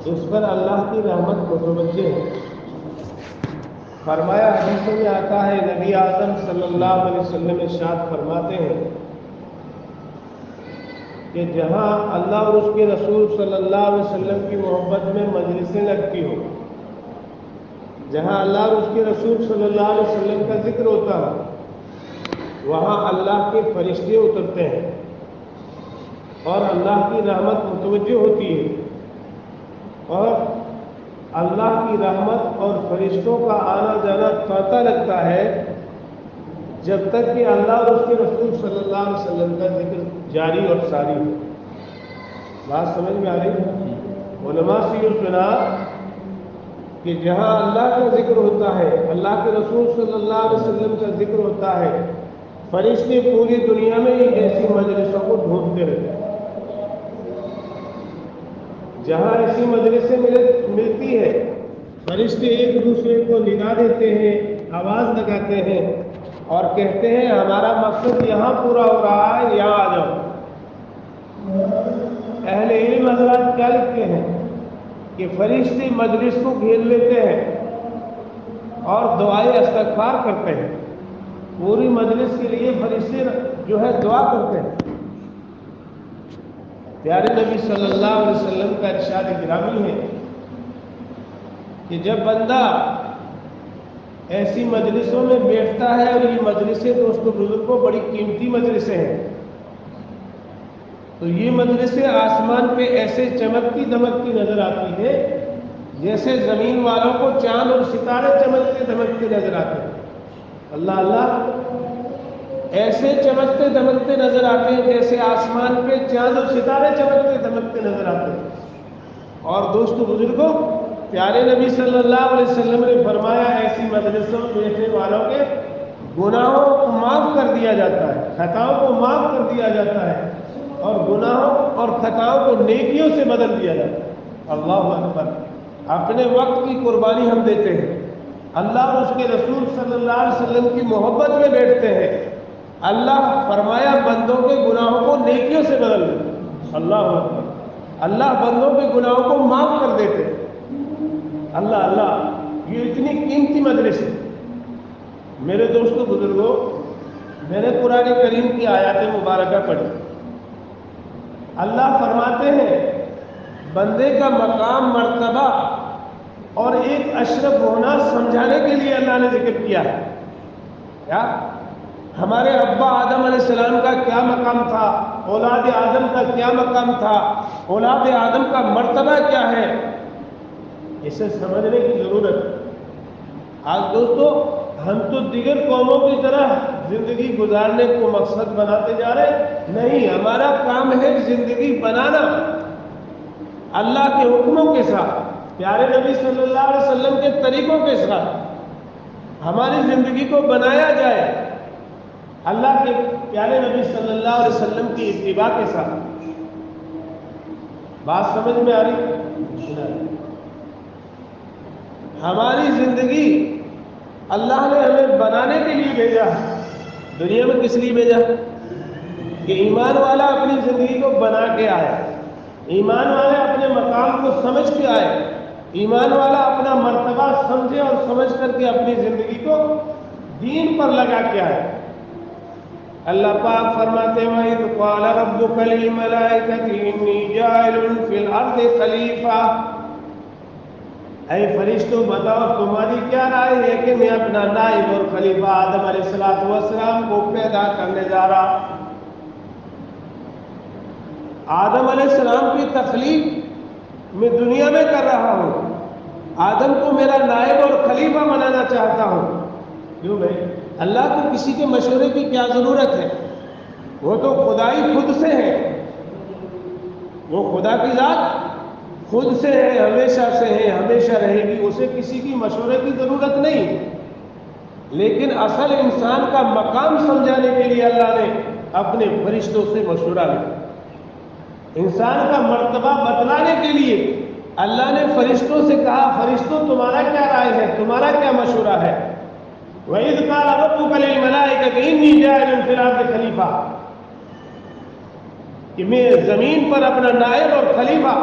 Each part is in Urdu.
اس پر اللہ کی رحمت متوجہ ہے۔ فرمایا حدیثوں میں آتا ہے، نبی اعظم صلی اللہ علیہ وسلم ارشاد فرماتے ہیں کہ جہاں اللہ اور اس کے رسول صلی اللہ علیہ وسلم کی محبت میں مجلسیں لگتی ہوں، جہاں اللہ اور اس کے رسول صلی اللہ علیہ وسلم کا ذکر ہوتا ہے، وہاں اللہ کے فرشتے اترتے ہیں اور اللہ کی رحمت متوجہ ہوتی ہے، اور اللہ کی رحمت اور فرشتوں کا آنا جانا طاقت لگتا ہے جب تک کہ اللہ اور اس کے رسول صلی اللہ علیہ وسلم کا ذکر جاری اور ساری ہو۔ بات سمجھ میں آ رہی ہے؟ علماء سے یہ سنا کہ جہاں اللہ کا ذکر ہوتا ہے، اللہ کے رسول صلی اللہ علیہ وسلم کا ذکر ہوتا ہے، فرشتے پوری دنیا میں ایسی مجلسوں کو ڈھونڈتے رہتے ہیں۔ جہاں ایسی مجلسیں ملتی ہے، فرشتے ایک دوسرے کو ندا دیتے ہیں، آواز لگاتے ہیں اور کہتے ہیں ہمارا مقصد یہاں پورا ہو رہا ہے، یہاں آ جاؤ۔ اہل علم حضرات کیا لکھتے ہیں کہ فرشتے مجلس کو گھیر لیتے ہیں اور دعائے استغفار کرتے ہیں۔ پوری مجلس کے لیے فرشتے جو ہے دعا کرتے ہیں۔ پیارے نبی صلی اللہ علیہ وسلم کا ارشاد گرامی ہے کہ جب بندہ ایسی مجلسوں میں بیٹھتا ہے، اور یہ مجلسیں دوستو بزرگوں بڑی قیمتی مجلسیں ہیں، تو یہ مجلسیں آسمان پہ ایسے چمکتی دمکتی نظر آتی ہے جیسے زمین والوں کو چاند اور ستارے چمکتے دمکتے نظر آتے ہیں۔ اللہ اللہ، ایسے چمکتے دمکتے نظر آتے ہیں جیسے آسمان پہ چاند اور ستارے چمکتے دمکتے نظر آتے ہیں۔ اور دوستو بزرگوں، پیارے نبی صلی اللہ علیہ وسلم نے فرمایا ایسی مجلسوں میں بیٹھنے والوں کے گناہوں کو معاف کر دیا جاتا ہے، خطاؤں کو معاف کر دیا جاتا ہے، اور گناہوں اور خطاؤں کو نیکیوں سے بدل دیا جاتا ہے۔ اللہ اکبر! اپنے وقت کی قربانی ہم دیتے ہیں، اللہ اور اس کے رسول صلی اللہ علیہ وسلم کی محبت میں بیٹھتے ہیں، اللہ فرمایا بندوں کے گناہوں کو نیکیوں سے بدل دیتے ہیں۔ اللہ اکبر! اللہ بندوں کے گناہوں کو معاف کر دیتے ہیں۔ اللہ اللہ، یہ اتنی قیمتی مجلس ہے۔ میرے دوستو بزرگوں، میں نے قرآن کریم کی آیات مبارکہ پڑھی۔ اللہ فرماتے ہیں بندے کا مقام، مرتبہ اور ایک اشرف ہونا سمجھانے کے لیے اللہ نے ذکر کیا ہے۔ کیا ہمارے ابا آدم علیہ السلام کا کیا مقام تھا، اولاد آدم کا کیا مقام تھا، اولاد آدم کا مرتبہ کیا ہے، اسے سمجھنے کی ضرورت ہے۔ آج دوستو ہم تو دیگر قوموں کی طرح زندگی گزارنے کو مقصد بناتے جا رہے ہیں، نہیں، ہمارا کام ہے زندگی بنانا اللہ کے حکموں کے ساتھ، پیارے نبی صلی اللہ علیہ وسلم کے طریقوں کے ساتھ ہماری زندگی کو بنایا جائے، اللہ کے پیارے نبی صلی اللہ علیہ وسلم کی اتباع کے ساتھ۔ بات سمجھ میں آ رہی؟ ہماری زندگی اللہ نے ہمیں بنانے کے لیے بھیجا ہے۔ دنیا میں کس لیے بھیجا؟ کہ ایمان والا اپنی زندگی کو بنا کے آئے، ایمان والے اپنے مقام کو سمجھ کے آئے، ایمان والا اپنا مرتبہ سمجھے اور سمجھ کر کے اپنی زندگی کو دین پر لگا کے آئے۔ اللہ پاک فرماتے ہیں وَإِذْ قَالَ رَبُّكَ لِلْمَلَائِكَةِ إِنِّي جَاعِلٌ فِي الْأَرْضِ خَلِيفَةً، اے فرشتوں بتاؤ تمہاری کیا رائے ہے کہ میں اپنا نائب اور خلیفہ آدم علیہ السلام کو پیدا کرنے جا رہا۔ آدم علیہ السلام کی تخلیق میں دنیا میں کر رہا ہوں، آدم کو میرا نائب اور خلیفہ بنانا چاہتا ہوں۔ کیوں بھائی؟ اللہ کو کسی کے مشورے کی کیا ضرورت ہے؟ وہ تو خدائی خود سے ہے، وہ خدا کی ذات خود سے ہے، ہمیشہ سے ہے، ہمیشہ رہے گی، اسے کسی کی مشورے کی ضرورت نہیں۔ لیکن اصل انسان کا مقام سمجھانے کے لیے اللہ نے اپنے فرشتوں سے مشورہ لیا، انسان کا مرتبہ بتلانے کے لیے اللہ نے فرشتوں سے کہا فرشتوں تمہارا کیا رائے ہے، تمہارا کیا مشورہ ہے؟ وَإِذْ قَالَ رَبُّكَ لِلْمَلَائِكَةِ إِنِّي جَاعِلٌ فِي الْأَرْضِ خَلِيفَةً، کہ میں زمین پر اپنا نائب اور خلیفہ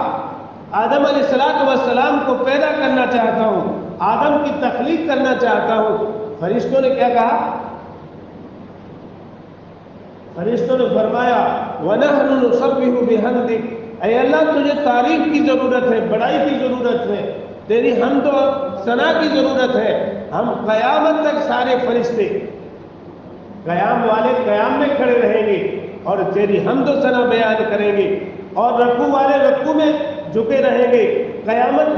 آدم علیہ السلام کو پیدا کرنا چاہتا ہوں، آدم کی تخلیق کرنا چاہتا ہوں۔ فرشتوں نے کیا کہا؟ فرشتوں نے فرمایا وَنَحْنُ نُسَبِّحُ بِحَمْدِكَ، اے اللہ تجھے تعریف کی ضرورت ہے، بڑائی کی ضرورت ہے، تیری حمد و ثنا کی ضرورت ہے۔ ہم قیامت تک سارے فرشتے قیام والے قیام میں کھڑے رہیں گے اور تیری حمد و ثنا بیان کریں گے، اور رکوع والے رکوع میں جھکے رہیں گے، قیامت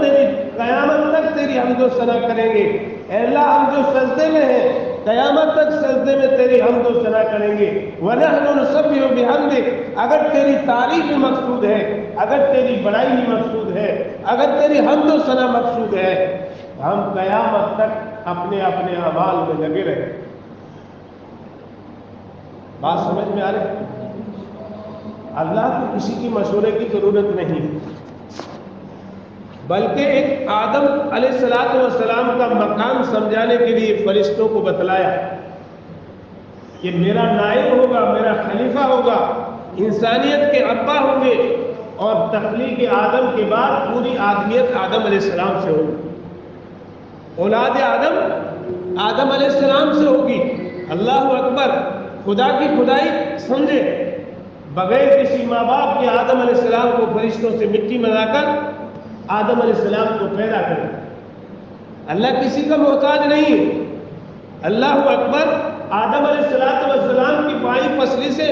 تک تیری حمد و ثنا کریں گے۔ اے اللہ ہم جو سجدے میں ہیں قیامت تک سجدے میں تیری حمد و ثنا کریں گے۔ وَنَحْنُ نُسَبِّحُ بِحَمْدِكَ، اگر تیری تعریف ہی مقصود ہے، اگر تیری بڑائی ہی مقصود ہے، اگر تیری حمد و ثنا مقصود ہے، ہم قیامت تک اپنے اپنے اعمال میں لگے رہیں۔ بات سمجھ میں آ رہی؟ اللہ کو کسی کی مشورے کی ضرورت نہیں، بلکہ ایک آدم علیہ السلام کا مقام سمجھانے کے لیے فرشتوں کو بتلایا کہ میرا نائب ہوگا، میرا خلیفہ ہوگا، انسانیت کے ابا ہوں گے، اور تخلیق آدم کے بعد پوری آدمیت آدم علیہ السلام سے ہوگی، اولاد آدم علیہ السلام سے ہوگی۔ اللہ اکبر! خدا کی خدائی سمجھے، بغیر کسی ماں باپ کے آدم علیہ السلام کو فرشتوں سے مٹی ملا کر آدم علیہ السلام کو پیدا کرے۔ اللہ کسی کا محتاج نہیں ہے۔ اللہ اکبر! آدم علیہ السلام کی بائیں پسلی سے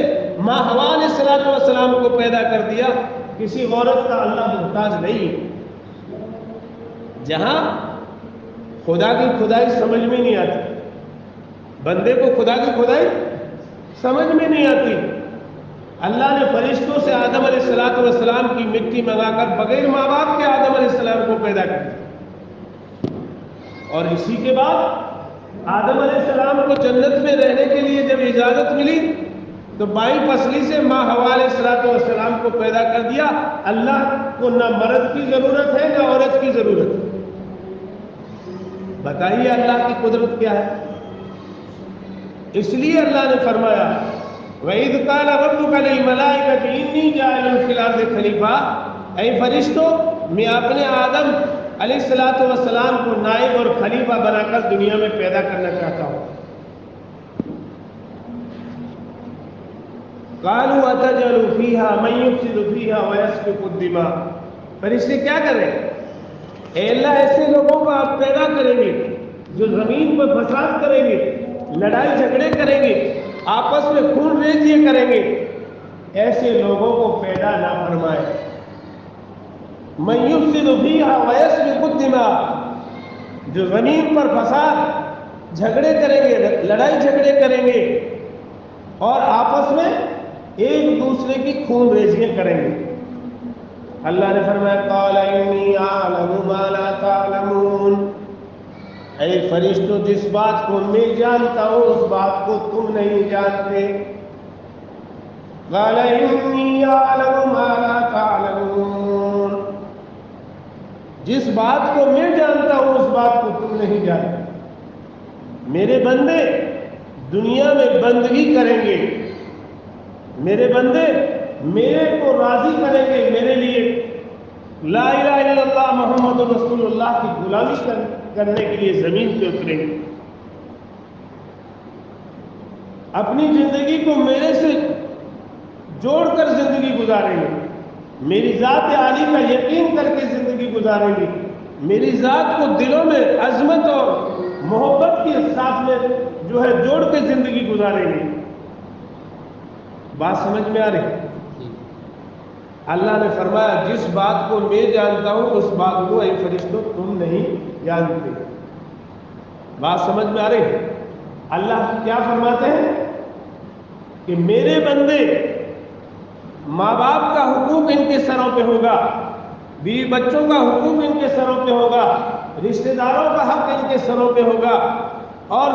ماں حوا علیہ السلام کو پیدا کر دیا۔ کسی عورت کا اللہ محتاج نہیں ہے۔ جہاں خدا کی خدائی سمجھ میں نہیں آتی، بندے کو خدا کی خدائی سمجھ میں نہیں آتی، اللہ نے فرشتوں سے آدم علیہ السلام کی مٹی منگا کر بغیر ماں باپ کے آدم علیہ السلام کو پیدا کر دیا، اور اسی کے بعد آدم علیہ السلام کو جنت میں رہنے کے لیے جب اجازت ملی تو بائیں پسلی سے ماں حوا علیہ السلام کو پیدا کر دیا۔ اللہ کو نہ مرد کی ضرورت ہے نہ عورت کی ضرورت ہے۔ بتائیے اللہ کی قدرت کیا ہے؟ اس لیے اللہ نے فرمایا وَإِذْ قَالَ رَبُّكَ لِلْمَلَائِكَةِ إِنِّي جَاعِلٌ فِي الْأَرْضِ خَلِيفَةً، اے فرشتوں میں اپنے آدم علیہ السلام کو نائب اور خلیفہ بنا کر دنیا میں پیدا کرنا چاہتا ہوں۔ قَالُوا أَتَجْعَلُ فِيهَا مَن يُفْسِدُ فِيهَا وَيَسْفِكُ الدِّمَاءَ، فرشتے کیا کریں؟ اے اللہ ایسے لوگوں کو آپ پیدا کریں گے جو زمین پر فساد کریں گے، لڑائی جھگڑے کریں گے، آپس میں خون ریزیاں کریں گے، ایسے لوگوں کو پیدا نہ فرمائے۔ مَن يُفْسِدُ فِيهَا وَيَسْفِكُ الدِّمَاءَ، جو زمین پر فساد جھگڑے کریں گے، لڑائی جھگڑے کریں گے، اور آپس میں ایک دوسرے کی خون ریزیاں کریں گے۔ اللہ نے فرمایا قَالَ إِنِّي أَعْلَمُ مَا لَا تَعْلَمُونَ، اے فرشتوں جس بات کو میں جانتا ہوں اس بات کو تم نہیں جانتے۔ قَالَ إِنِّي أَعْلَمُ مَا لَا تَعْلَمُونَ، جس بات کو میں جانتا ہوں اس بات کو تم نہیں جانتے۔ میرے بندے دنیا میں بندگی کریں گے، میرے بندے میرے کو راضی کریں گے، میرے لیے لا الہ الا اللہ محمد رسول اللہ کی غلامی کرنے کے لیے زمین پہ اتریں گے، اپنی زندگی کو میرے سے جوڑ کر زندگی گزاریں گے، میری ذات عالی کا یقین کر کے زندگی گزاریں گے، میری ذات کو دلوں میں عظمت اور محبت کے ساتھ میں جو ہے جوڑ کے زندگی گزاریں گے۔ بات سمجھ میں آ رہی؟ اللہ نے فرمایا جس بات کو میں جانتا ہوں اس بات کو اے فرشتوں تم نہیں جانتے۔ بات سمجھ میں آ رہی؟ اللہ کیا فرماتے ہیں کہ میرے بندے ماں باپ کا حقوق ان کے سروں پہ ہوگا، بیوی بچوں کا حقوق ان کے سروں پہ ہوگا، رشتہ داروں کا حق ان کے سروں پہ ہوگا، اور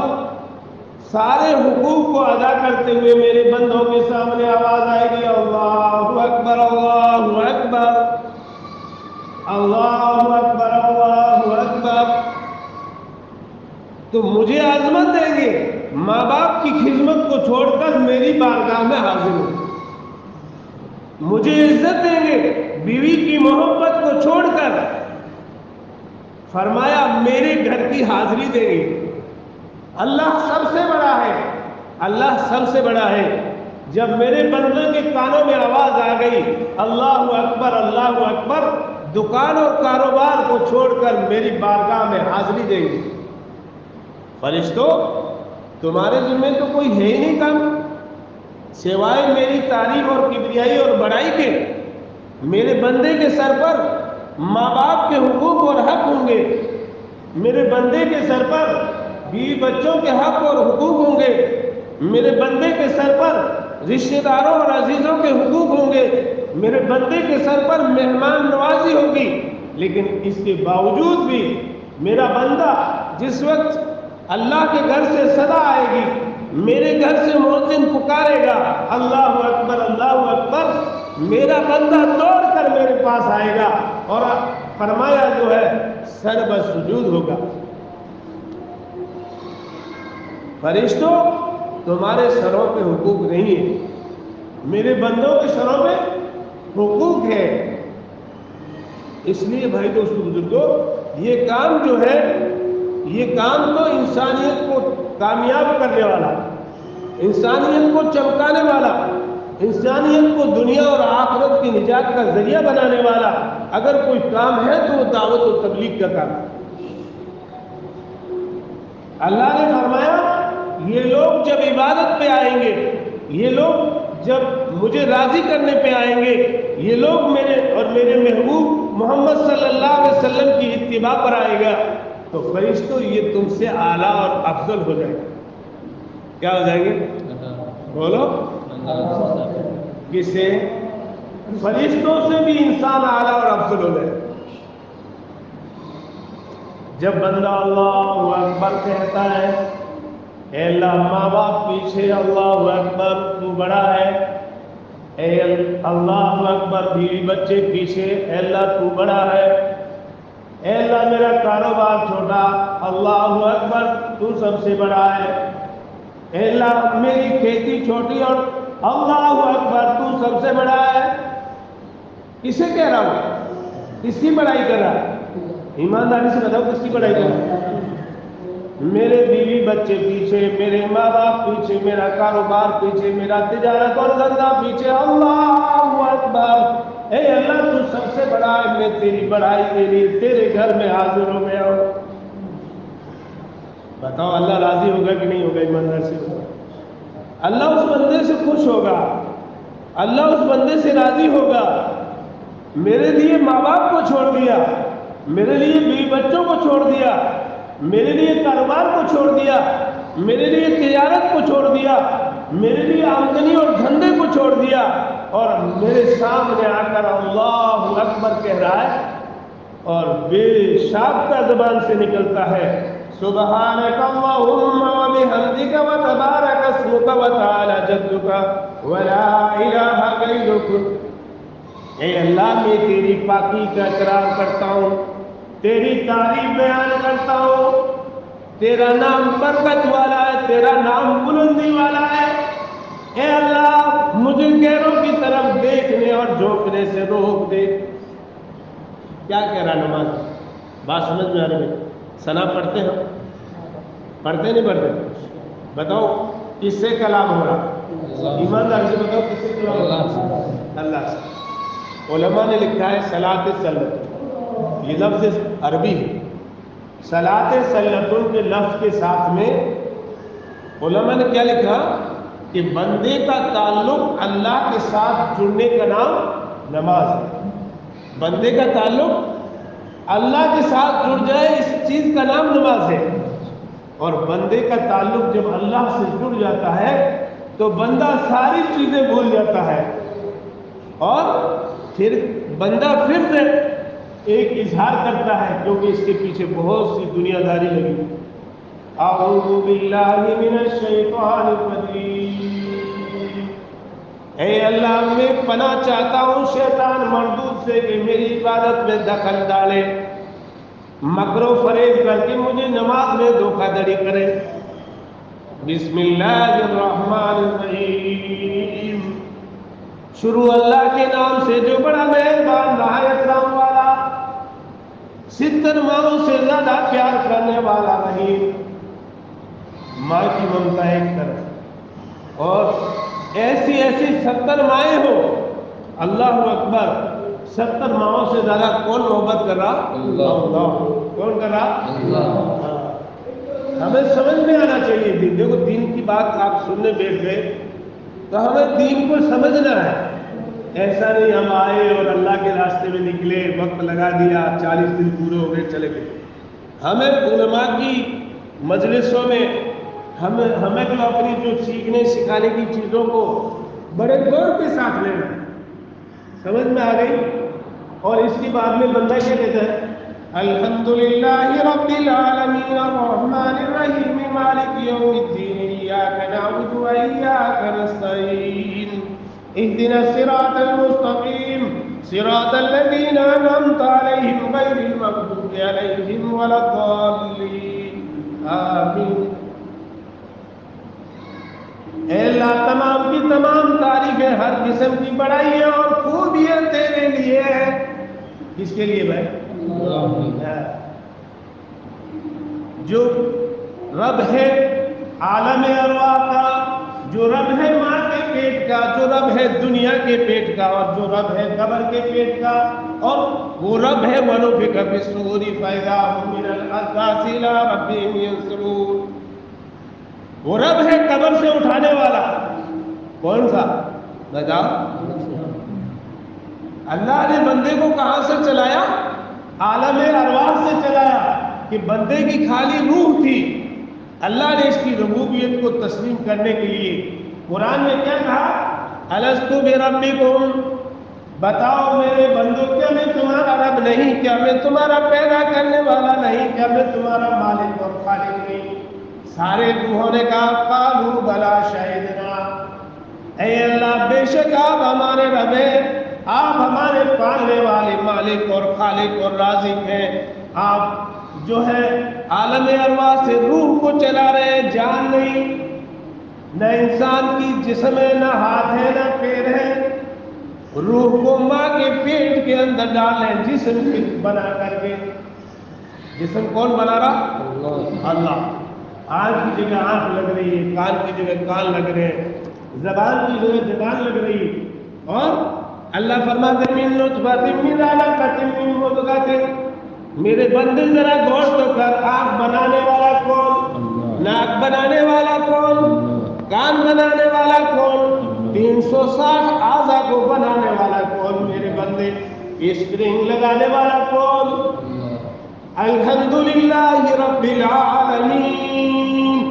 سارے حقوق کو ادا کرتے ہوئے میرے بندوں کے سامنے آواز آئے گی اللہ اکبر اللہ اکبر اللہ اکبر اللہ اکبر، تو مجھے عظمت دیں گے، ماں باپ کی خدمت کو چھوڑ کر میری بارگاہ میں حاضر ہوں، مجھے عزت دیں گے، بیوی کی محبت کو چھوڑ کر فرمایا میرے گھر کی حاضری دیں گے۔ اللہ سب سے بڑا ہے، اللہ سب سے بڑا ہے۔ جب میرے بندے کے کانوں میں آواز آ گئی اللہ اکبر اللہ اکبر، دکان اور کاروبار کو چھوڑ کر میری بارگاہ میں حاضری دیں گے۔ فرشتوں تمہارے ذمہ تو کوئی ہے ہی نہیں کام سوائے میری تعریف اور کبریائی اور بڑائی کے۔ میرے بندے کے سر پر ماں باپ کے حقوق اور حق ہوں گے، میرے بندے کے سر پر بیوی بچوں کے حق اور حقوق ہوں گے، میرے بندے کے سر پر رشتہ داروں اور عزیزوں کے حقوق ہوں گے، میرے بندے کے سر پر مہمان نوازی ہوگی۔ لیکن اس کے باوجود بھی میرا بندہ جس وقت اللہ کے گھر سے صدا آئے گی، میرے گھر سے مؤذن پکارے گا اللہ اکبر، میرا بندہ دوڑ کر میرے پاس آئے گا اور فرمایا جو ہے سر بسجود ہوگا۔ فرشتوں تمہارے سروں پہ حقوق نہیں ہے، میرے بندوں کے سروں پہ حقوق ہے۔ اس لیے بھائی دوستو بزرگوں، یہ کام جو ہے یہ کام تو انسانیت کو کامیاب کرنے والا، انسانیت کو چمکانے والا، انسانیت کو دنیا اور آخرت کی نجات کا ذریعہ بنانے والا اگر کوئی کام ہے تو وہ دعوت و تبلیغ کا کام ہے۔ اللہ نے فرمایا یہ لوگ جب عبادت پہ آئیں گے، یہ لوگ جب مجھے راضی کرنے پہ آئیں گے، یہ لوگ میرے اور میرے محبوب محمد صلی اللہ علیہ وسلم کی اتباع پر آئے گا تو فرشتوں یہ تم سے اعلیٰ اور افضل ہو جائے گا۔ کیا ہو جائیں گے؟ بولو کس سے؟ فرشتوں سے بھی انسان اعلیٰ اور افضل ہو جائے گا۔ جب بندہ اللہ اکبر کہتا ہے، اے اللہ ماں باپ پیچھے اللہ اکبر تو بڑا ہے، اے اللہ اکبر بیوی بچے پیچھے اے اللہ تو بڑا ہے، اے اللہ میرا کاروبار چھوٹا اللہ اکبر تو سب سے بڑا ہے، اے اللہ میری کھیتی چھوٹی اور اللہ اکبر تو سب سے بڑا ہے۔ کسے کہہ رہا ہوں؟ کس کی بڑائی کر رہا ہے؟ ایمانداری سے بتاؤ کس کی بڑائی کر رہا ہے؟ میرے بیوی بچے پیچھے، میرے ماں باپ پیچھے، میرا کاروبار پیچھے، میرا تجارت اور دھندا پیچھے اللہ اکبر، اے اللہ تو سب سے بڑا ہے، میں تیری بڑائی کے لیے تیرے گھر میں حاضر ہو گیا ہوں۔ بتاؤ اللہ راضی ہوگا کہ نہیں ہوگا؟ ایماندار سے بتاؤ۔ اللہ اس بندے سے خوش ہوگا، اللہ اس بندے سے راضی ہوگا۔ میرے لیے ماں باپ کو چھوڑ دیا، میرے لیے بیوی بچوں کو چھوڑ دیا، میرے لیے کاروبار کو چھوڑ دیا، میرے لیے تجارت کو چھوڑ دیا، میرے لیے آمدنی اور دھندے کو چھوڑ دیا اور میرے سامنے آ کر اللہ اکبر کہہ رہا ہے اور بے شابقہ زبان سے نکلتا ہے سبحانک اللہم وبحمدک وتبارک اسمک وتعالی جدک ولا الہ غیرک۔ اے اللہ میں تیری پاکی کا اقرار کرتا ہوں، تیری تعریف بیان کرتا ہوں، تیرا نام برکت والا ہے، تیرا نام بلندی والا ہے۔ اے اللہ مجھے غیروں کی طرف دیکھنے اور جھونکنے سے روک دے۔ کیا کہہ رہا نماز؟ بات سمجھ میں آ رہی ہے؟ ثنا پڑھتے ہیں؟ پڑھتے نہیں پڑھتے؟ بتاؤ کس سے کلام ہو رہا؟ ایماندار سے بتاؤ کس سے کلام ہو رہا؟ اللہ سے۔ علماء نے لکھا ہے صلاۃ سلۃ، یہ لفظ عربی ہے۔ صلاۃ سلۃ کے لفظ کے ساتھ میں علماء نے کیا لکھا کہ بندے کا تعلق اللہ کے ساتھ جڑنے کا نام نماز ہے۔ بندے کا تعلق اللہ کے ساتھ جڑ جائے اس چیز کا نام نماز ہے، اور بندے کا تعلق جب اللہ سے جڑ جاتا ہے تو بندہ ساری چیزیں بھول جاتا ہے اور پھر بندہ پھر سے ایک اظہار کرتا ہے کیونکہ اس کے پیچھے بہت سی دنیا داری لگی۔ اعوذ باللہ من الشیطان الرجیم، اے اللہ میں پناہ چاہتا ہوں شیطان مردود سے کہ میری عبادت میں دخل ڈالے، مکر و فریب کر کے مجھے نماز میں دھوکہ دڑی کرے۔ بسم اللہ الرحمن الرحیم، شروع اللہ کے نام سے جو بڑا مہربان نہایت رحم والا، 70 ماؤں سے زیادہ پیار کرنے والا نہیں۔ ماں کی ممتا ایک طرف، اور ایسی ایسی 70 مائیں ہو، اللہ اکبر، 70 ماؤں سے زیادہ کون محبت کر رہا؟ اللہ۔ کون کر رہا؟ اللہ۔ ہمیں سمجھ میں آنا چاہیے دین۔ دیکھو دین کی بات آپ سننے بیٹھ گئے تو ہمیں دین کو سمجھنا ہے، ایسا نہیں ہم آئے اور اللہ کے راستے میں نکلے، وقت لگا دیا، 40 دن پورے ہو گئے، چلے گئے۔ ہمیں علماء کی مجلسوں میں ہمیں جو اپنی جو سیکھنے سکھانے کی چیزوں کو بڑے غور کے ساتھ لینا، سمجھ میں آ گئی؟ اور اس کی بعد میں بندہ کیا کہتا ہے؟ الحمدللہ رب العالمین الرحمن الرحیم مالک یوم الدین ایاک نعبد و ایاک نستعین اهدنا الصراط المستقیم صراط الذین انعمت علیہم غیر المغضوب علیہم ولا الضالین آمین۔ اے اللہ، تمام کی تمام تعریفیں، ہر قسم کی بڑائیاں اور خوبیاں تیرے لیے ہیں۔ کس کے لیے بھائی؟ جو رب ہے عالم ارواح کا، جو رب ہے ماں کے پیٹ کا، جو رب ہے دنیا کے پیٹ کا، اور جو رب ہے قبر کے پیٹ کا، اور وہ رب ہے وَنُفِخَ فِي الصُّورِ فَإِذَا هُمْ مِنَ الْأَصْفَاصِ إِلَىٰ رَبِّهِمْ يَنسِلُونَ۔ وہ رب ہے قبر سے اٹھانے والا۔ کون سا؟ بتاؤ۔ اللہ نے بندے کو کہاں سے چلایا؟ عالم ارواح سے چلایا، کہ بندے کی خالی روح تھی، اللہ نے اس کی ربوبیت کو تسلیم کرنے کے لیے قرآن میں کیا کہا؟ الستُ بربکم، بتاؤ میرے بندو، کیا میں تمہارا رب نہیں؟ کیا میں تمہارا پیدا کرنے والا نہیں؟ کیا میں تمہارا مالک اور خالق نہیں؟ سارے روحوں نے کہا قالوا بلا شہدنا، اے اللہ بے شک آپ ہمارے رب ہیں، آپ ہمارے پالنے والے مالک اور خالق اور رازق ہیں، آپ جو ہے عالم ارواح سے روح کو چلا رہے ہیں، جان نہیں، نہ انسان کی جسم ہے، نہ ہاتھ ہے، نہ پیر ہے، روح کو ماں کے پیٹ کے اندر ڈالیں جسم بنا کر کے۔ جسم کون بنا رہا؟ اللہ۔ آنکھ کی جگہ آنکھ لگ رہی ہے، کان کی جگہ کان لگ رہے ہیں، زبان کی جگہ زبان لگ رہی ہے، اور اللہ فرماتے ہیں من نطفۃ من علقۃ من مضغۃ۔ میرے بندے ذرا غور تو کر، آنکھ بنانے والا کون؟ ناک بنانے والا کون؟ کان بنانے والا کون؟ 360 اعضاء کو بنانے والا کون؟ میرے بندے اسپرنگ لگانے والا کون؟ الحمدللہ رب العالمین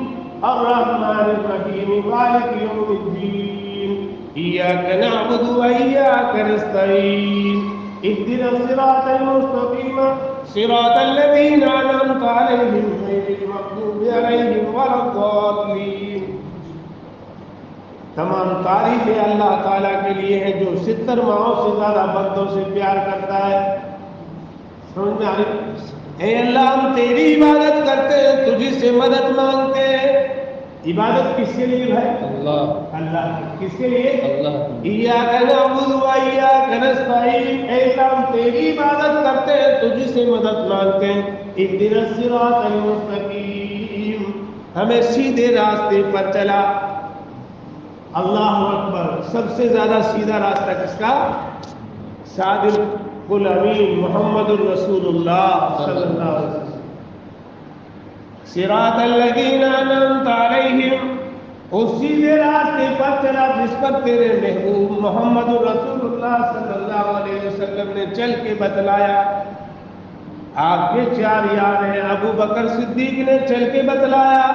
الرحمن الرحیم مالک یوم الدین ایاک نعبد و ایاک نستعین اهدنا الصراط المستقیم صراط الذین انعمت علیہم غیر المغضوب علیہم ولا الضالین۔ تمام تعریفیں اللہ تعالیٰ کے لیے ہیں جو 70 ماہوں سے زیادہ بندوں سے پیار کرتا ہے۔ سمجھ میں آ رہی؟ اے اللہ، ہم تیری عبادت کرتے ہیں، تجھی سے مدد مانگتے ہیں۔ عبادت کس کے لیے بھائی؟ اللہ۔ اللہ کس کے لیے؟ اللہ۔ ایاک نعبد و ایاک نستعین، اے اللہ ہم تیری عبادت کرتے ہیں، تجھی سے مدد مانگتے ہیں۔ اهدنا الصراط المستقیم، ہمیں سیدھے راستے پر چلا۔ اللہ اکبر، سب سے زیادہ سیدھا راستہ کس کا؟ صادق الامین محمد الرسول اللہ صلی اللہ علیہ وسلم۔ صراط الذین انعمت علیہم، اس سیدھے راستے پر چلا جس پر تیرے محبوب محمد الرسول اللہ صلی اللہ علیہ وسلم نے چل کے بتلایا۔ آپ کے 4 یار ہیں، ابو بکر صدیق نے چل کے بتلایا،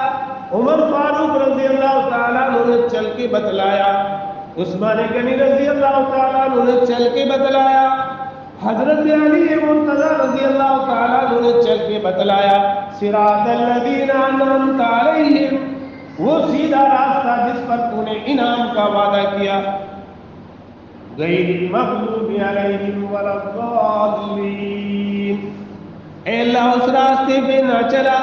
عمر فاروق رضی اللہ تعالیٰ عنہ نے چل کے بتلایا، عثمان غنی رضی اللہ تعالیٰ عنہ نے چل کے بتلایا، حضرت علی مرتضیٰ رضی اللہ تعالیٰ عنہ نے چل کے بتلایا۔ صراط الذین انعمت علیہم، وہ سیدھا راستہ جس پر تو نے انعام کا وعدہ کیا، غیر المغضوب علیہم ولا الضالین۔ اے اللہ اس راستے پہ نہ چلا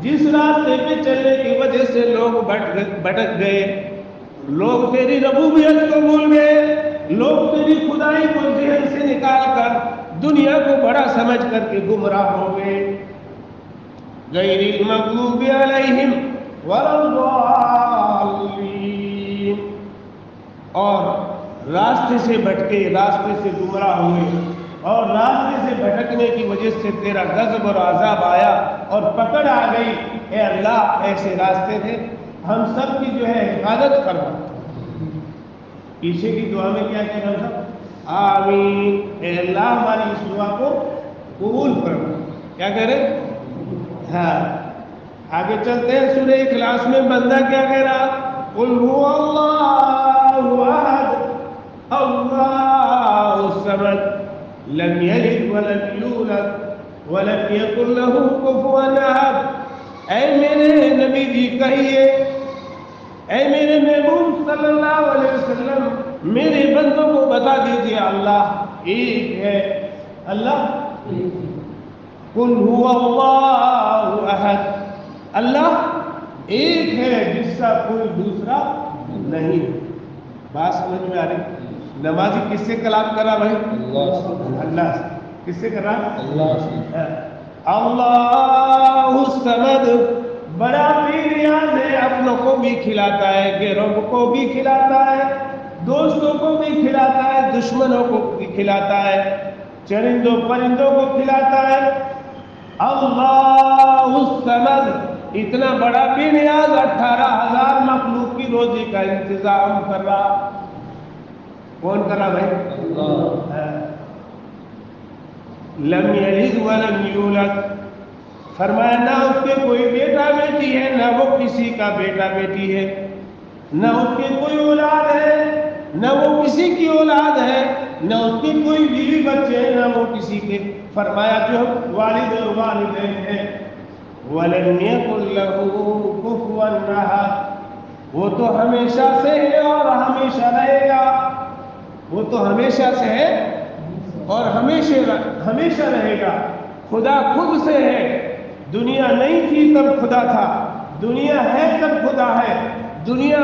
جس راستے پہ چلنے کی وجہ سے لوگ بھٹک گئے، لوگ تیری ربوبیت کو بھول گئے، لوگ تیری خدائی کو ذہن سے نکال کر دنیا کو بڑا سمجھ کر کے گمراہ ہو گئے. غیر المغضوب علیہم ولا الضالین، اور راستے سے بھٹکے، راستے سے گمراہ ہوئے، اور راستے سے بھٹکنے کی وجہ سے تیرا غضب اور عذاب آیا اور پکڑ آ گئی. اے اللہ ایسے راستے تھے، ہم سب کی جو ہے حفاظت کرنا. پیچھے کی دعا میں کیا کہنا تھا؟ آمین، اے اللہ ہماری اس دعا کو قبول فرما. کیا کہہ رہے؟ ہاں آگے چلتے ہیں. سورہ اخلاص میں بندہ کیا کہہ رہا؟ قل هو اللہ احد اللہ الصمد لم یلد ولم یولد ولم یکن له کفوا احد. اے میرے نبی جی کہیے، اے میرے محبوب صلی اللہ علیہ وسلم میرے بندوں کو بتا دیجیے اللہ ایک ہے. اللہ قل هو اللہ احد، اللہ ایک ہے جس کا کوئی دوسرا نہیں. بات سمجھ میں آ رہی؟ نمازی کس سے کلام کرا بھائی؟ اللہ سے. کس سے کرا؟ اللہ سے. اللہ الصمد، بڑا بھی نیاز ہے، اپنوں کو بھی کھلاتا ہے، غیروں کو بھی کھلاتا ہے، دوستوں کو بھی کھلاتا ہے، دشمنوں کو بھی کھلاتا ہے، چرندوں پرندوں کو کھلاتا ہے. اللہ الصمد، اتنا بڑا بھی نیاز 18,000 مخلوق کی روزی کا انتظام کر رہا. کون کر رہا بھائی؟ اللہ. لم یلد ولم یولد، فرمایا نہ اس کے کوئی بیٹا بیٹی ہے، نہ وہ کسی کا بیٹا بیٹی ہے، نہ اس کے کوئی اولاد ہے، نہ وہ کسی کی اولاد ہے، نہ اس کی کوئی بیوی بچے ہیں، نہ وہ کسی کے. فرمایا جو والد اور والدین ہیں. وَلَمْ يَكُنْ لَهُ كُفُوًا أَحَدٌ، وہ تو ہمیشہ سے ہے اور ہمیشہ رہے گا. وہ تو ہمیشہ سے ہے اور ہمیشہ رہے گا. خدا خود سے ہے، دنیا نہیں تھی تب خدا تھا، دنیا ہے تب خدا ہے. دنیا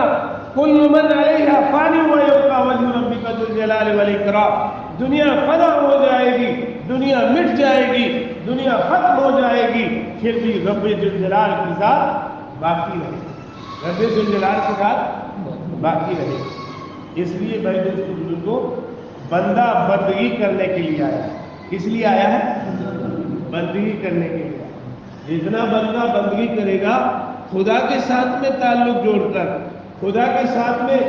کل من علیہا فانی ویبقی وجہ ربک ذو الجلال والاکرام، دنیا فنا ہو جائے گی، دنیا مٹ جائے گی، دنیا ختم ہو جائے گی، پھر بھی رب ذو الجلال کی ذات باقی رہے گی. رب ذو الجلال کی ذات باقی رہے گی. اس لیے بھائی دوستو بزرگوں، بندہ بندگی کرنے کے لیے آیا ہے. کس لیے آیا ہے؟ بندگی کرنے کے لیے. جتنا بندہ بندگی کرے گا خدا کے ساتھ میں تعلق جوڑ کر، خدا کے ساتھ میں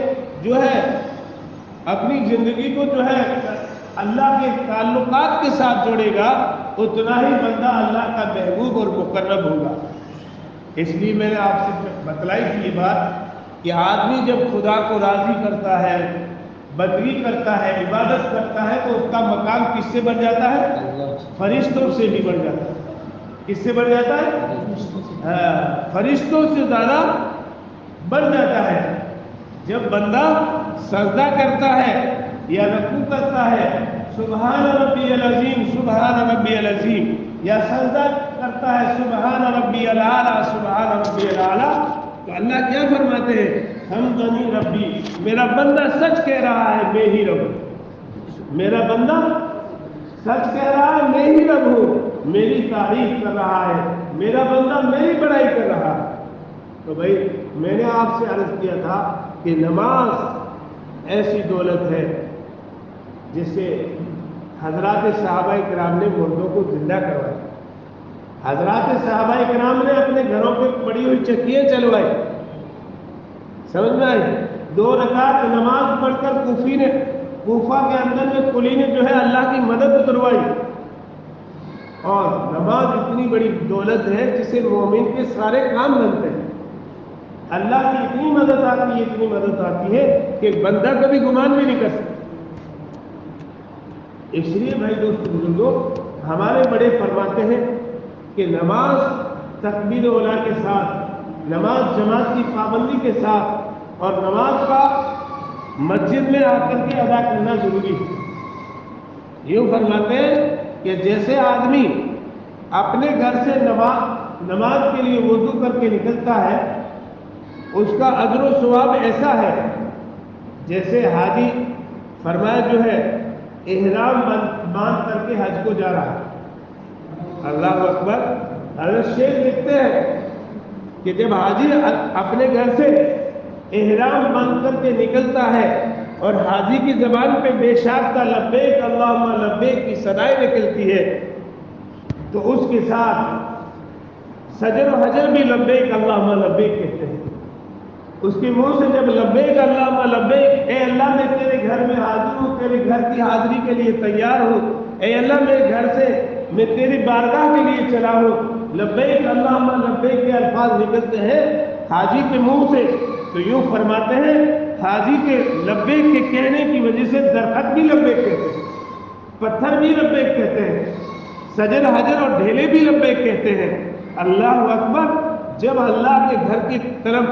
جو ہے اپنی زندگی کو جو ہے اللہ کے تعلقات کے ساتھ جوڑے گا، اتنا ہی بندہ اللہ کا محبوب اور مقرب ہوگا. اس لیے میں نے آپ سے بتلائی تھی یہ بات کہ آدمی جب خدا کو راضی کرتا ہے، بندگی کرتا ہے، عبادت کرتا ہے، تو اس کا مقام کس سے بڑھ جاتا ہے؟ فرشتوں سے بھی بڑھ جاتا ہے. کس سے بڑھ جاتا ہے؟ فرشتوں سے زیادہ بڑھ جاتا ہے. جب بندہ سجدہ کرتا ہے یا رکوع کرتا ہے، سبحان ربی العظیم سبحان ربی العظیم، یا سجدہ کرتا ہے سبحان ربی الاعلیٰ سبحان ربی الاعلیٰ، تو اللہ کیا فرماتے ہیں؟ حمدنی ربی، میرا بندہ سچ کہہ رہا ہے میں ہی رب ہوں. میرا بندہ سچ کہہ رہا ہے میں ہی رب ہوں، میری تعریف کر رہا ہے، میرا بندہ میری بڑائی کر رہا ہے. تو بھائی میں نے آپ سے عرض کیا تھا کہ نماز ایسی دولت ہے جس سے حضرات صحابہ کرام نے مردوں کو زندہ کروایا. حضرات صحابہ کرام نے اپنے گھروں پہ پڑی ہوئی چکیاں چلوائی. سمجھ میں آئی؟ 2 رکعت نماز پڑھ کر کوفہ کے اندر میں کلی نے جو ہے اللہ کی مدد اتروائی. اور نماز اتنی بڑی دولت ہے جس سے مومن کے سارے کام بنتے ہیں. اللہ کی اتنی مدد آتی ہے، اتنی مدد آتی ہے کہ بندہ کبھی گمان بھی نہیں کر سکتا. اس لیے بھائی دوست بزرگوں، ہمارے بڑے فرماتے ہیں کہ نماز تکبیر اولیٰ کے ساتھ، نماز جماعت کی پابندی کے ساتھ، اور نماز کا مسجد میں آ کر کے ادا کرنا ضروری ہے. یوں فرماتے ہیں کہ جیسے آدمی اپنے گھر سے نماز کے لیے وضو کر کے نکلتا ہے، اس کا اجر و ثواب ایسا ہے جیسے حاجی فرمایا جو ہے احرام باندھ کر کے حج کو جا رہا ہے۔ اللہ اکبر۔ حضرت شیخ لکھتے ہیں کہ جب حاجی اپنے گھر سے احرام باندھ کر کے نکلتا ہے اور حاجی کی زبان پہ بے شاختہ لبیک اللہم لبیک کی صدائیں نکلتی ہے تو اس کے ساتھ سجر و حجر بھی لبیک اللہم لبیک کہتے ہیں۔ اس کے منہ سے جب لبیک اللہم لبیک، اے اللہ میں تیرے گھر میں حاضر ہوں، تیرے گھر کی حاضری کے لیے تیار ہوں، اے اللہ میرے گھر سے میں تیری بارگاہ کے لیے چلا ہوں، لبیک اللہم لبیک کے الفاظ نکلتے ہیں حاجی کے منہ سے، تو یوں فرماتے ہیں حاجی کے لبیک کے کہنے کی وجہ سے درخت بھی لبیک کہتے ہیں، پتھر بھی لبیک کہتے ہیں، سجر حجر اور ڈھیلے بھی لبیک کہتے ہیں۔ اللہ اکبر۔ جب اللہ کے گھر کی طرف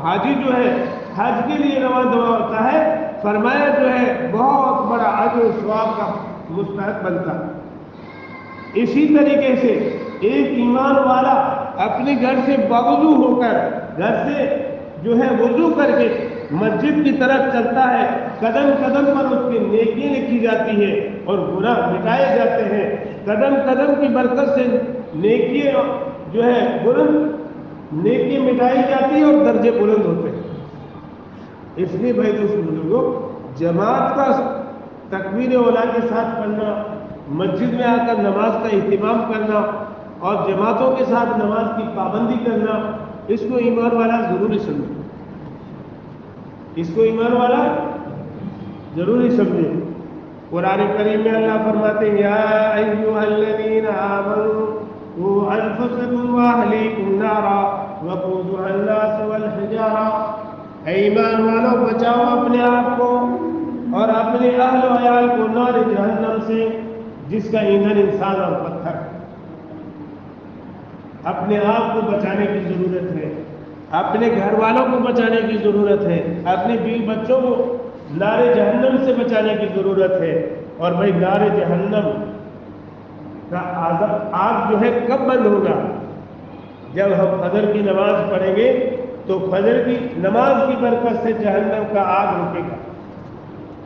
حاجی جو ہے حج کے لیے رواں ہوتا ہے، فرمایا جو ہے بہت بڑا اجر و ثواب کا مستحق بنتا۔ اسی طریقے سے ایک ایمان والا اپنے گھر سے باوضو ہو کر، گھر سے جو ہے وضو کر کے مسجد کی طرف چلتا ہے، قدم قدم پر اس کی نیکیاں لکھی جاتی ہے اور گناہ مٹائے جاتے ہیں، قدم قدم کی برکت سے نیکیاں جو ہے بلند نیکی مٹائی جاتی ہے اور درجے بلند ہوتے ہیں۔ اس لیے بھائی دوست بزرگوں، جماعت کا تکبیر اولیٰ کے ساتھ پڑھنا، مسجد میں آ کر نماز کا اہتمام کرنا اور جماعتوں کے ساتھ نماز کی پابندی کرنا، اس کو ایمان والا ضروری سمجھے، اس کو ایمان والا ضروری سمجھے۔ قرآن کریم میں اللہ فرماتے ہیں یا ایھا الذین آمنوا قوا انفسکم واہلیکم نارا وقودها الناس والحجارہ، اے ایمان والو بچاؤ اپنے آپ کو اور اپنے اہل و عیال کو نار جہنم سے جس کا ایندھن انسان اور پتھر۔ اپنے آپ کو بچانے کی ضرورت ہے، اپنے گھر والوں کو بچانے کی ضرورت ہے، اپنے بیوی بچوں کو نار جہنم سے بچانے کی ضرورت ہے۔ اور بھائی نار جہنم کا آگ جو ہے کب بند ہوگا؟ جب ہم فجر کی نماز پڑھیں گے تو فجر کی نماز کی برکت سے جہنم کا آگ رکے گا۔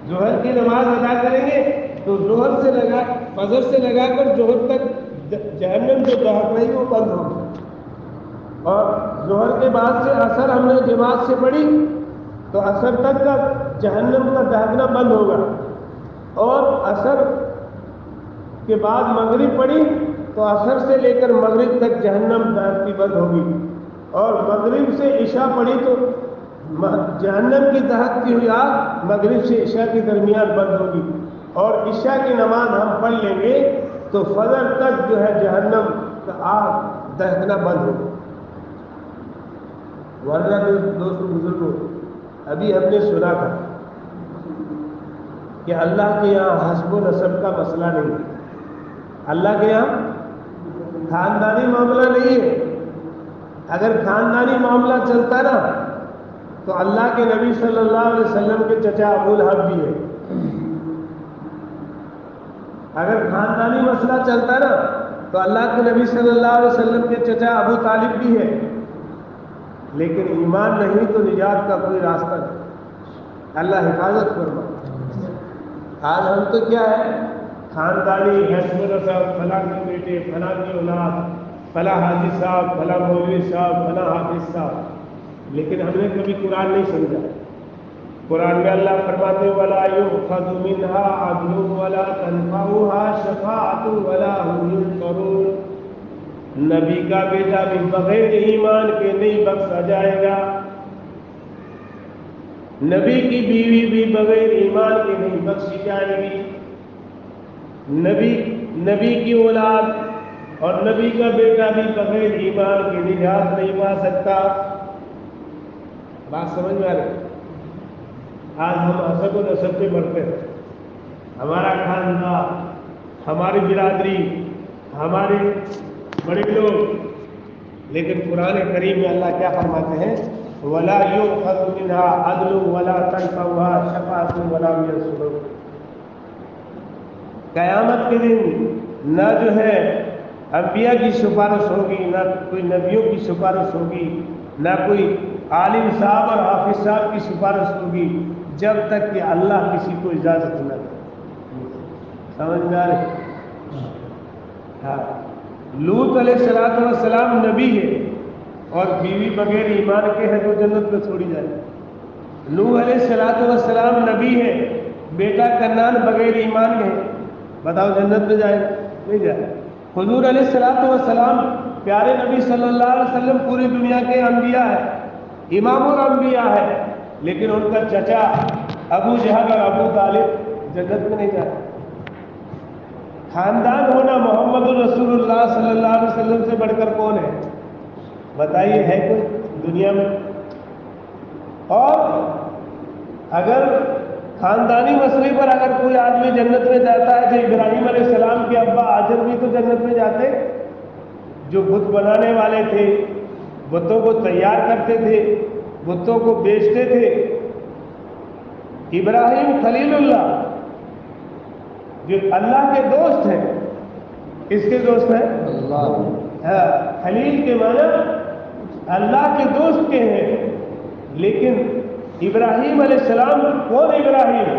ظہر کی نماز ادا کریں گے تو فجر سے لگا کر ظہر تک جہنم جو دہک رہی وہ بند ہوگی، اور ظہر کے بعد سے عصر ہم نے جماعت سے پڑھی تو عصر تک کا جہنم کا دہکنا بند ہوگا، اور عصر کے بعد مغرب پڑھی تو عصر سے لے کر مغرب تک جہنم دہکتی بند ہوگی، اور مغرب سے عشاء پڑھی تو جہنم کی دہکتی ہوئی آگ مغرب سے عشاء کے درمیان بند ہوگی، اور عشاء کی نماز ہم پڑھ لیں گے تو فجر تک جو ہے جہنم کا آگ دہکنا بند ہوگا۔ ورنہ دوستو بزرگوں، ابھی ہم نے سنا تھا کہ اللہ کے یہاں حسب و نسب کا مسئلہ نہیں ہے، اللہ کے یہاں خاندانی معاملہ نہیں ہے۔ اگر خاندانی معاملہ چلتا نا تو اللہ کے نبی صلی اللہ علیہ وسلم کے چچا ابو لہب بھی ہے۔ اگر خاندانی مسئلہ چلتا نا تو اللہ کے نبی صلی اللہ علیہ وسلم کے چچا ابو طالب بھی ہے، لیکن ایمان نہیں تو نجات کا کوئی راستہ نہیں۔ اللہ حفاظت فرما۔ آج ہم تو کیا ہے، خاندانی حسب و نسب، فلاں کے بیٹے، فلاں کی اولاد، فلاں حاجی صاحب، فلاں مولوی صاحب، فلاں حافظ صاحب، لیکن ہم نے کبھی قرآن نہیں سمجھا۔ قرآن میں اللہ فرماتے ہیں وَلَا يُؤْخَذُ مِنْهَا عَدْلٌ وَلَا تَنْفَعُهَا شَفَاعَةٌ وَلَا هُمْ يُنصَرُونَ، نبی کا بیٹا بھی بغیر ایمان کے نہیں بخشا جائے گا، نبی کی بیوی بھی بغیر ایمان کے نہیں بخشی جائے گی، نبی کی اولاد اور نبی کا بیٹا بھی بغیر ایمان کے نجات نہیں پا سکتا۔ بات سمجھ میں آ رہی؟ آج ہم حسب و نسب پہ بڑھتے ہیں، ہمارا خاندان، ہماری برادری، ہمارے بڑے لوگ، لیکن قرآن کریم میں اللہ کیا فرماتے ہیں وَلَا يُؤْخَذُ مِنْهَا عَدْلٌ وَلَا تَنْفَعُهَا شَفَاعَةٌ وَلَا هُمْ يُنصَرُونَ۔ قیامت کے دن نہ جو ہے انبیاء کی سفارش ہوگی، نہ کوئی نبیوں کی سفارش ہوگی، نہ کوئی عالم صاحب اور حافظ صاحب کی سفارش ہوگی، جب تک کہ اللہ کسی کو اجازت نہ دے. سمجھ میں آ رہی؟ ہاں. لوط علیہ السلام نبی ہے اور بیوی بغیر ایمان کے ہے جو جنت میں چھوڑی جائے. نوح علیہ السلام نبی ہے، بیٹا کنعان بغیر ایمان کے ہے، بتاؤ جنت میں جائے؟ نہیں جائے. حضور علیہ السلام پیارے نبی صلی اللہ علیہ وسلم پوری دنیا کے انبیاء ہیں، امام الانبیاء ہے، لیکن ان کا چچا ابو جہل اور ابو طالب جنت میں نہیں جائے. خاندان ہونا محمد الرسول اللہ صلی اللہ علیہ وسلم سے بڑھ کر کون ہے؟ بتائیے، ہے کوئی دنیا میں؟ اور اگر خاندانی مسئلے پر اگر کوئی آدمی جنت میں جاتا ہے، جو ابراہیم علیہ السلام کے ابا آجر بھی تو جنت میں جاتے، جو بت بنانے والے تھے، بتوں کو تیار کرتے تھے، بتوں کو بیچتے تھے. ابراہیم خلیل اللہ جو اللہ کے دوست ہیں، کس کے دوست ہیں؟ اللہ. خلیل کے معنی اللہ کے دوست کے ہیں. لیکن ابراہیم علیہ السلام کون ابراہیم؟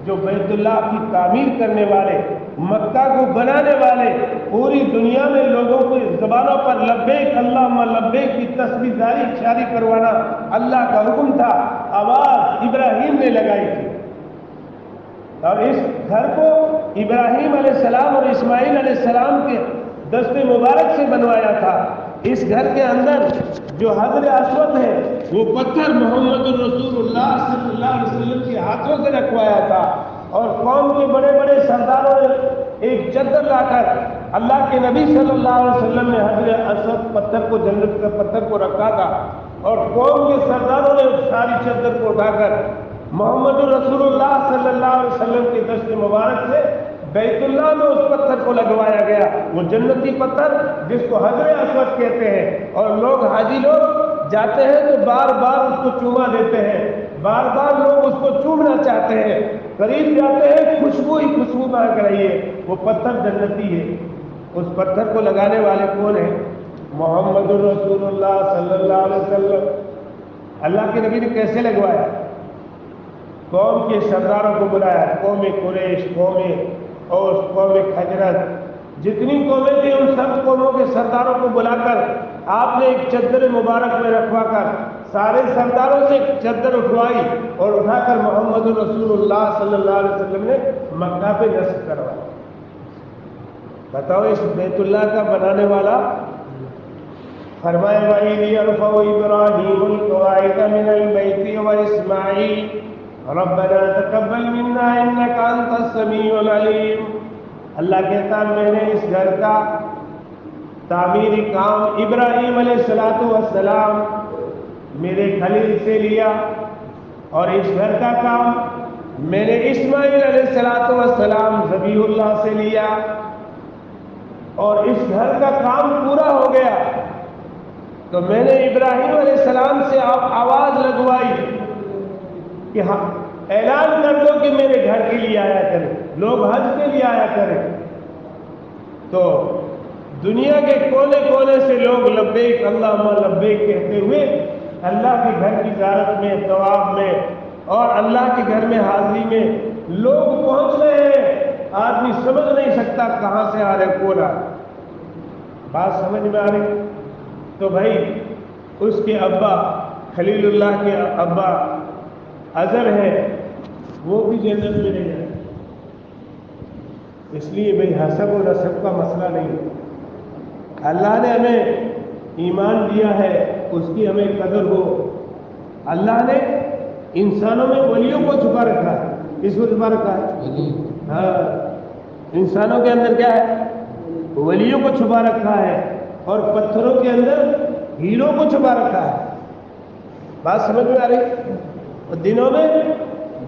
جو بیت اللہ کی تعمیر کرنے والے، مکہ کو بنانے والے، پوری دنیا میں لوگوں کو زبانوں پر لبیک اللہم لبیک کی تصویر جاری کروانا اللہ کا حکم تھا. آواز ابراہیم نے لگائی تھی، اور اس گھر کو ابراہیم علیہ السلام اور اسماعیل علیہ السلام کے دست مبارک سے بنوایا تھا. اس گھر کے اندر جو حجر اسود ہے وہ پتھر محمد الرسول اللہ صلی اللہ علیہ وسلم کے ہاتھوں سے رکھوایا تھا. اور قوم کے بڑے بڑے سرداروں نے ایک چادر لا کر اللہ کے نبی صلی اللہ علیہ وسلم نے حجر اسود پتھر کو، جنت کے پتھر کو رکھا تھا، اور قوم کے سرداروں نے ساری چادر کو اٹھا کر محمد الرسول اللہ صلی اللہ علیہ وسلم کے دست مبارک سے بیت اللہ میں اس پتھر کو لگوایا گیا. وہ جنتی پتھر جس کو حجر اسود کہتے ہیں، اور لوگ حاجی لوگ جاتے ہیں تو بار بار اس کو چوما دیتے ہیں، بار بار لوگ اس کو چومنا چاہتے ہیں، قریب جاتے ہیں، خوشبو ہی خوشبو مہک رہی ہے. وہ پتھر جنتی ہے. اس پتھر کو لگانے والے کون ہیں؟ محمد الرسول اللہ صلی اللہ علیہ وسلم. اللہ کے نبی نے کیسے لگوایا؟ قوم کے سرداروں کو بلایا، قوم قریش، قوم اوس، قوم خجرت، جتنی قومیں تھیں ان سب قوموں کے سرداروں کو بلا کر آپ نے ایک چادر مبارک میں رکھوا کر سارے سرداروں سے چادر اٹھوائی اور اٹھا کر محمد رسول اللہ صلی اللہ علیہ وسلم نے مکہ پہ نصب کروایا. بتاؤ اس بیت اللہ کا بنانے والا فرمائے وَإِذْ يَرْفَعُ إِبْرَاهِيمُ الْقَوَاعِدَ مِنَ الْبَيْتِ وَإِسْمَاعِيلُ رَبَّنَا تَقَبَّلْ مِنَّا إِنَّكَ أَنْتَ السَّمِيعُ الْعَلِيمُ. اللہ کہتا میں نے اس گھر کا تعمیری کام ابراہیم علیہ السلام میرے خلیل سے لیا، اور اس گھر کا کام میں نے اسماعیل علیہ السلام ذبیح اللہ سے لیا، اور اس گھر کا کام پورا ہو گیا تو میں نے ابراہیم علیہ السلام سے آواز لگوائی کہ ہاں اعلان کر دو کہ میرے گھر کے لیے آیا کریں، لوگ حج کے لیے آیا کریں. تو دنیا کے کونے کونے سے لوگ لبیک اللہم لبیک کہتے ہوئے اللہ کے گھر کی زیارت میں، طواف میں اور اللہ کے گھر میں حاضری میں لوگ پہنچ رہے ہیں. آدمی سمجھ نہیں سکتا کہاں سے آ رہے، کون آ رہے. بات سمجھ میں آ رہی؟ تو بھائی اس کے ابا خلیل اللہ کے ابا اظہر ہے، وہ بھی جنت میں نہیں جائے. اس لیے بھائی حسب و نسب کا مسئلہ نہیں ہے. اللہ نے ہمیں ایمان دیا ہے، اس کی ہمیں قدر ہو. اللہ نے انسانوں میں ولیوں کو چھپا رکھا ہے. کس کو چھپا رکھا ہے؟ ہاں، انسانوں کے اندر کیا ہے؟ ولیوں کو چھپا رکھا ہے، اور پتھروں کے اندر ہیروں کو چھپا رکھا ہے. بات سمجھ میں آ رہی؟ اور دنوں میں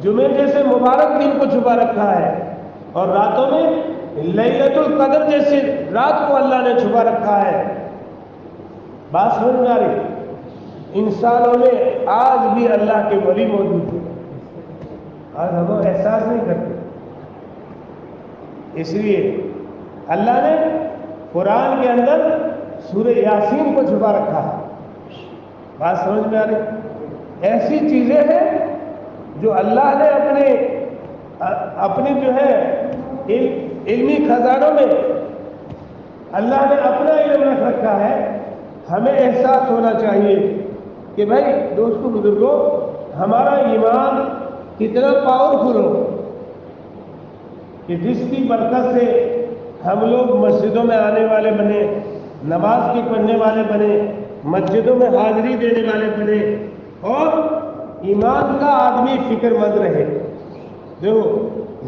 جمعے جیسے مبارک دن کو چھپا رکھا ہے، اور راتوں میں لیلۃ القدر جیسے رات کو اللہ نے چھپا رکھا ہے. بات سمجھ میں آ رہی؟ انسانوں میں آج بھی اللہ کے ولی موجود ہیں، آج ہم احساس نہیں کرتے. اس لیے اللہ نے قرآن کے اندر سورہ یاسین کو چھپا رکھا ہے. بات سمجھ میں آ رہی؟ ایسی چیزیں ہیں جو اللہ نے اپنے جو ہے علمی خزانوں میں اللہ نے اپنا علم رکھ رکھا ہے. ہمیں احساس ہونا چاہیے کہ بھائی دوستو بزرگوں ہمارا ایمان کتنا پاورفل ہو کہ جس کی برکت سے ہم لوگ مسجدوں میں آنے والے بنے, نماز کی پڑھنے والے بنے, مسجدوں میں حاضری دینے والے بنے, اور ایمان کا آدمی فکر مند رہے. دیکھو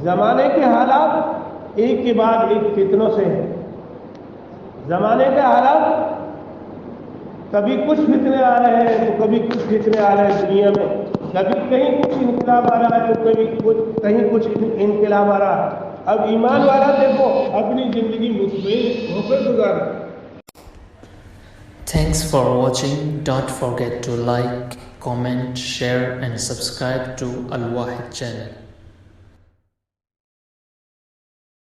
زمانے کے حالات ایک کے بعد ایک فتنوں سے ہیں. زمانے کے حالات کبھی کچھ فتنے آ رہے ہیں تو کبھی کچھ فتنے آ رہے ہیں دنیا میں, کبھی کہیں کچھ انقلاب آ رہا ہے تو کہیں کچھ انقلاب آ رہا ہے. اب ایمان والا دیکھو اپنی زندگی مطمئن ہو کر گزارے. Thanks for watching. Don't forget to like, comment, share and subscribe to Al Wahid channel.